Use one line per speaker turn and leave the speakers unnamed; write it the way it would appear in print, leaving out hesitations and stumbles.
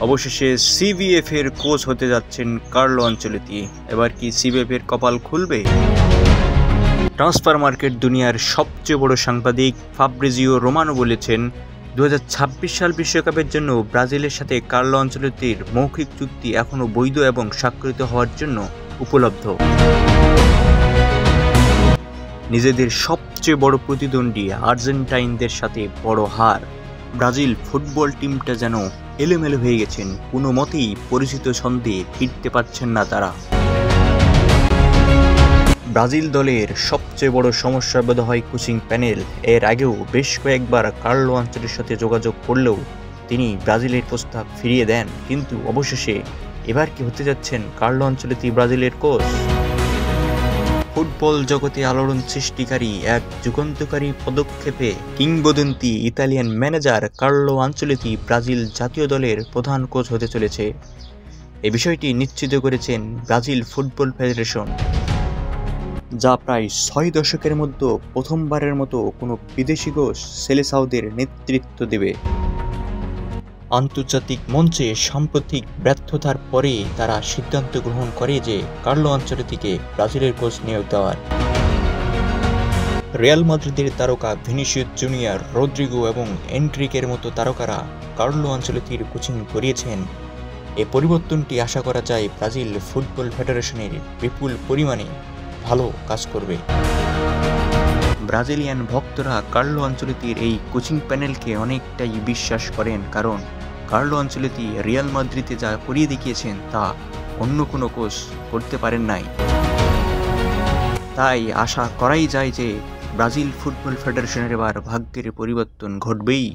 অবশেষে সিবিএফ এর কোচ হতে যাচ্ছেন কার্লো আনচেলত্তি। এবার কি সিবিএফ এর কপাল খুলবে? ট্রান্সফার মার্কেট দুনিয়ার সবচেয়ে বড় সাংবাদিক ফাব্রিজিও রোমানো বলেছেন, 2026 সাল বিশ্বকাপের জন্য ব্রাজিলের সাথে কার্লো আনচেলত্তির মৌখিক চুক্তি এখনও বৈধ এবং স্বাক্ষরিত হওয়ার জন্য উপলব্ধ। নিজেদের সবচেয়ে বড় প্রতিদ্বন্দ্বী আর্জেন্টাইনদের সাথে বড় হার। ব্রাজিল ফুটবল টিমটা যেন এলোমেলো হয়ে গেছেন, কোনো মতেই পরিচিত ছন্দে ফিরতে পারছেন না তারা। ব্রাজিল দলের সবচেয়ে বড় সমস্যা বোধ হয় কোচিং প্যানেল। এর আগেও বেশ কয়েকবার কার্লো আনচেলত্তির সাথে যোগাযোগ করলেও তিনি ব্রাজিলের প্রস্তাব ফিরিয়ে দেন, কিন্তু অবশেষে এবার কি হতে যাচ্ছেন কার্লো আনচেলত্তি ব্রাজিলের কোচ? ফুটবল জগতে আলোড়ন সৃষ্টিকারী এক যুগান্তকারী পদক্ষেপে কিংবদন্তি Italian manager Carlo Ancelotti Brazil জাতীয় দলের প্রধান কোচ হতে চলেছে। এই বিষয়টি নিশ্চিত করেছেন ব্রাজিল ফুটবল ফেডারেশন, যা প্রায় 6 দশকের মধ্যে প্রথমবারের মতো কোনো বিদেশি কোচ সেলেসাওদের নেতৃত্ব দেবে। আন্তর্জাতিক মঞ্চে সাম্প্রতিক ব্যর্থতার পরে তারা সিদ্ধান্ত গ্রহণ করে যে কার্লো আনচেলত্তিকে ব্রাজিলের কোচ নিয়োগ দেওয়ার। রিয়াল মাদ্রিদের তারকা ভিনিসিয়াস জুনিয়র, রদ্রিগো এবং এনরিকের মতো তারকারা কার্লো আনচেলত্তির কোচিং করিয়েছেন। এই পরিবর্তনটি আশা করা যায় ব্রাজিল ফুটবল ফেডারেশনের বিপুল পরিমাণে ভালো কাজ করবে। ব্রাজিলিয়ান ভক্তরা কার্লো আনচেলত্তির এই কোচিং প্যানেলকে অনেকটাই বিশ্বাস করেন, কারণ কার্লো আনচেলত্তি রিয়াল মাদ্রিদে যা করিয়ে দেখিয়েছেন তা অন্য কোনো কোচ করতে পারেন নাই। তাই আশা করাই যায় যে ব্রাজিল ফুটবল ফেডারেশনের এবার ভাগ্যের পরিবর্তন ঘটবেই।